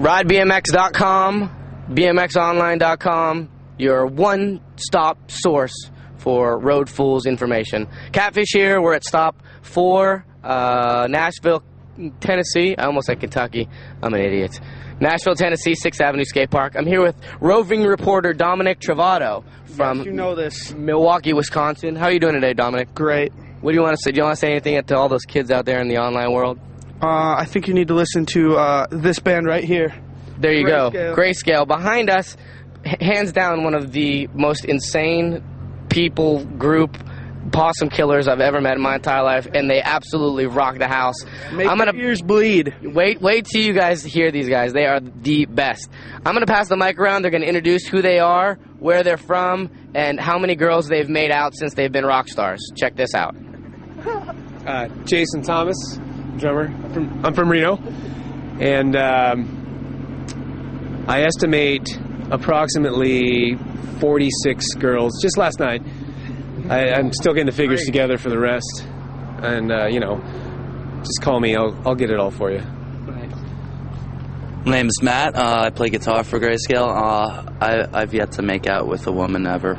RideBMX.com, BMXOnline.com, your one-stop source for Road Fools information. Catfish here. We're at stop 4, Nashville, Tennessee. I almost said Kentucky. I'm an idiot. Nashville, Tennessee, 6th Avenue Skate Park. I'm here with roving reporter Dominic Travato from Milwaukee, Wisconsin. How are you doing today, Dominic? Great. What do you want to say? Do you want to say anything to all those kids out there in the online world? I think you need to listen to this band right here. There you go. Grayscale. Behind us, hands down, one of the most insane people group possum killers I've ever met in my entire life, and they absolutely rock the house. Make your ears bleed. Wait till you guys hear these guys. They are the best. I'm going to pass the mic around. They're going to introduce who they are, where they're from, and how many girls they've made out since they've been rock stars. Check this out. Jason Thomas, drummer. I'm from Reno, and I estimate approximately 46 girls just last night. I'm still getting the figures together for the rest, and you know, just call me. I'll get it all for you. My name is Matt. I play guitar for Grayscale. I've yet to make out with a woman ever,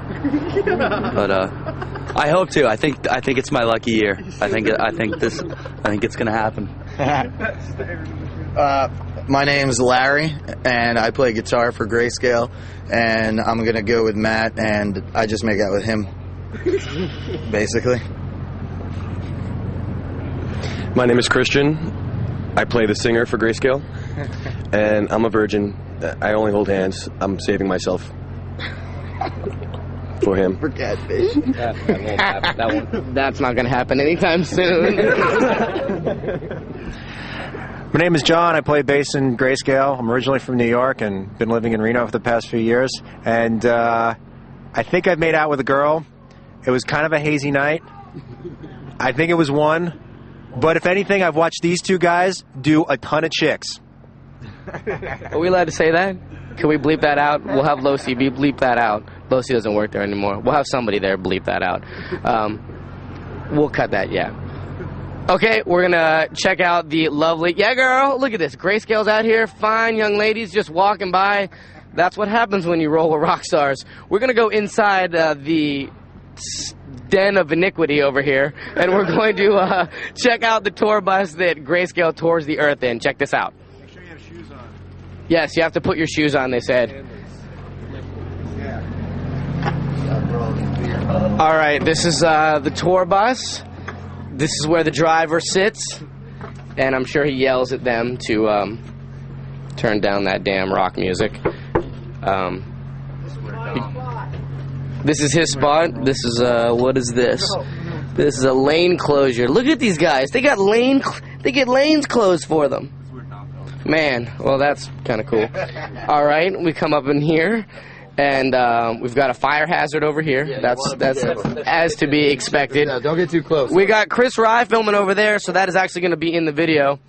but I hope to. I think it's my lucky year. I think it's gonna happen. My name's Larry, and I play guitar for Grayscale, and I'm gonna go with Matt, and I just make out with him, basically. My name is Christian. I play the singer for Grayscale, and I'm a virgin. I only hold hands. I'm saving myself for him. For catfish. That's not going to happen anytime soon. My name is John. I play bass in Grayscale. I'm originally from New York and been living in Reno for the past few years. And I think I've made out with a girl. It was kind of a hazy night. I think it was one. But if anything, I've watched these two guys do a ton of chicks. Are we allowed to say that? Can we bleep that out? We'll have Losi bleep that out. Losi doesn't work there anymore. We'll have somebody there bleep that out. We'll cut that, yeah. Okay, we're going to check out the lovely... Yeah, girl, look at this. Grayscale's out here. Fine young ladies just walking by. That's what happens when you roll with rock stars. We're going to go inside the den of iniquity over here, and we're going to check out the tour bus that Grayscale tours the earth in. Check this out. Make sure you have shoes on. Yes, you have to put your shoes on, they said. All right, this is the tour bus. This is where the driver sits, and I'm sure he yells at them to turn down that damn rock music. This is his spot. This is what is this? This is a lane closure. Look at these guys. They get lanes closed for them. Man, well that's kind of cool. All right, we come up in here, and we've got a fire hazard over here. Yeah, that's as to be expected. Yeah, don't get too close. We got Chris Rye filming over there, so that is actually going to be in the video.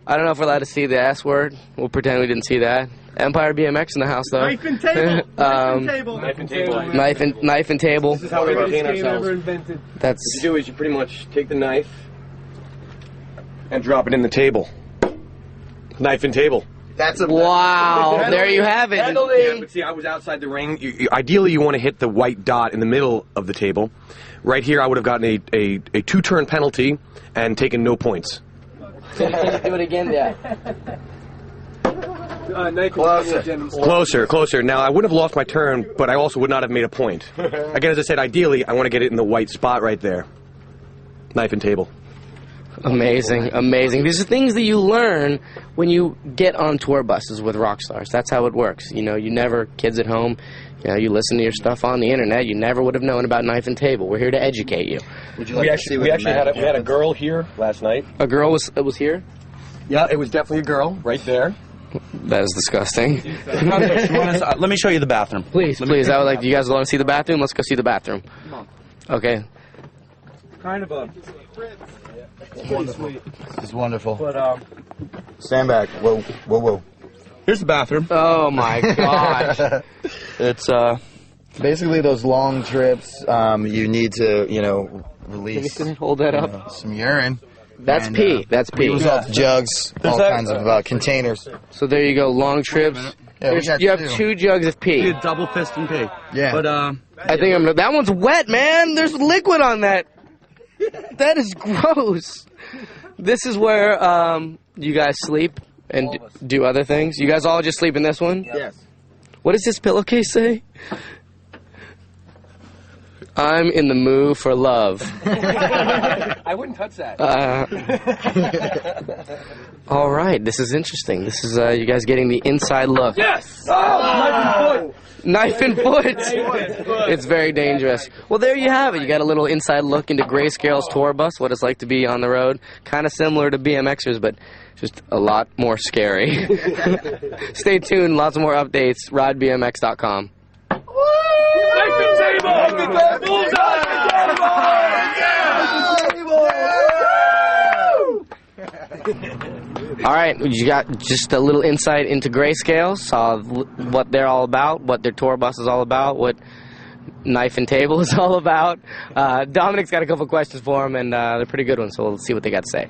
I don't know if we're allowed to see the S word. We'll pretend we didn't see that. Empire BMX in the house, though. Knife and table. Knife and table. Knife and table. This is how we maintain ourselves. That's. What you do is you pretty much take the knife and drop it in the table. Knife and table. That's a Wow, there you have it. Yeah, but see, I was outside the ring. Ideally, you want to hit the white dot in the middle of the table. Right here, I would have gotten a two-turn penalty and taken no points. Can you do it again? Yeah. Closer. Now, I would have lost my turn, but I also would not have made a point. Again, as I said, ideally, I want to get it in the white spot right there. Knife and table. Amazing. These are things that you learn when you get on tour buses with rock stars. That's how it works. You know, kids at home, you listen to your stuff on the internet. You never would have known about knife and table. We're here to educate you. Would you like to see what we had a girl here last night. A girl was here? Yeah, it was definitely a girl right there. That is disgusting. Let me show you the bathroom. Please. I would like. Do you guys want to see the bathroom? Let's go see the bathroom. Okay. Kind of a. It's wonderful. But stand back. Whoa. Here's the bathroom. Oh my gosh. It's Basically, those long trips, you need to, release. Hold that up. Some urine. That's And, pee. That's We pee. use all the jugs, all kinds of containers. So there you go. Long trips. Yeah, we got You have two. 2 jugs of pee. Double fist and pee. Yeah. But I think that one's wet, man. There's liquid on that. That is gross. This is where you guys sleep and do other things. You guys all just sleep in this one? Yes. What does this pillowcase say? I'm in the mood for love. I wouldn't touch that. All right, this is interesting. This is you guys getting the inside look. Yes! Oh, Knife and foot. It's very dangerous. Well, there you have it. You got a little inside look into Grayscale's tour bus, what it's like to be on the road. Kind of similar to BMXers, but just a lot more scary. Stay tuned. Lots more updates. RideBMX.com. All right, you got just a little insight into Grayscale, saw what they're all about, what their tour bus is all about, what Knife and Table is all about. Dominic's got a couple questions for him, and they're pretty good ones, so we'll see what they got to say.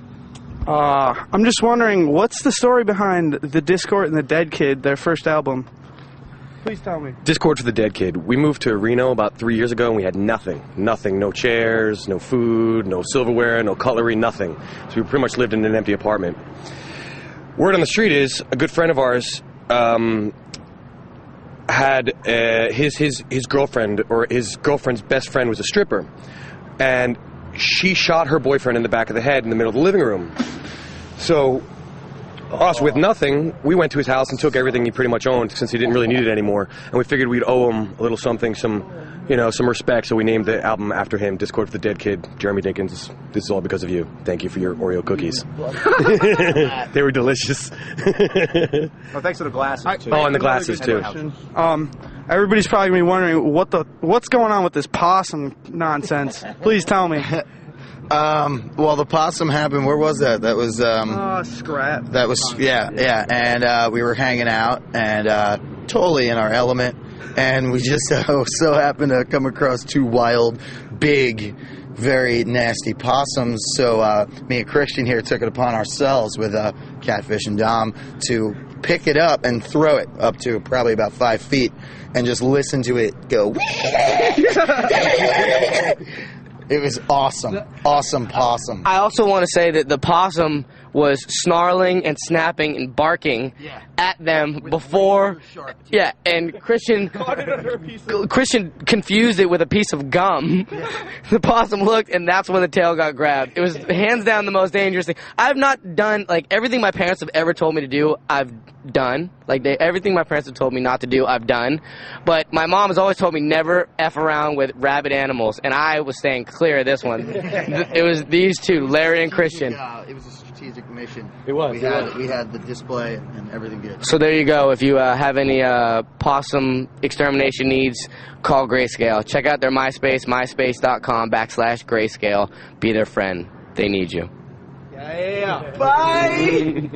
I'm just wondering, what's the story behind The Discord and the Dead Kid, their first album? Please tell me. Discord for the Dead Kid. We moved to Reno about 3 years ago, and we had nothing. Nothing. No chairs, no food, no silverware, no cutlery, nothing. So we pretty much lived in an empty apartment. Word on the street is a good friend of ours had his girlfriend, or his girlfriend's best friend was a stripper, and she shot her boyfriend in the back of the head in the middle of the living room. So us with nothing, we went to his house and took everything he pretty much owned, since he didn't really need it anymore, and we figured we'd owe him a little something, some respect, so we named the album after him, Discord for the Dead Kid. Jeremy Dinkins, this is all because of you. Thank you for your Oreo cookies. They were delicious. Well, thanks for the glasses, too. Oh, and the glasses, too. Everybody's probably gonna be wondering what's going on with this possum nonsense. Please tell me. Well, the possum happened. Where was that? That was Scrap. That was yeah. And we were hanging out and totally in our element, and we just so happened to come across 2 wild, big, very nasty possums. So me and Christian here took it upon ourselves with Catfish and Dom to pick it up and throw it up to probably about 5 feet and just listen to it go. It was awesome. Awesome possum. I also want to say that the possum was snarling and snapping and barking at them before. Yeah, and Christian confused it with a piece of gum. The possum looked, and that's when the tail got grabbed. It was hands down the most dangerous thing. I've not done, like, everything my parents have ever told me to do, I've done. Like, everything my parents have told me not to do, I've done. But my mom has always told me never F around with rabid animals, and I was staying clear of this one. It was these 2, Larry and Christian. It was a strategic mission. It was. We had the display and everything good. So there you go. If you have any possum extermination needs, call Grayscale. Check out their MySpace, myspace.com/Grayscale. Be their friend. They need you. Yeah. Bye.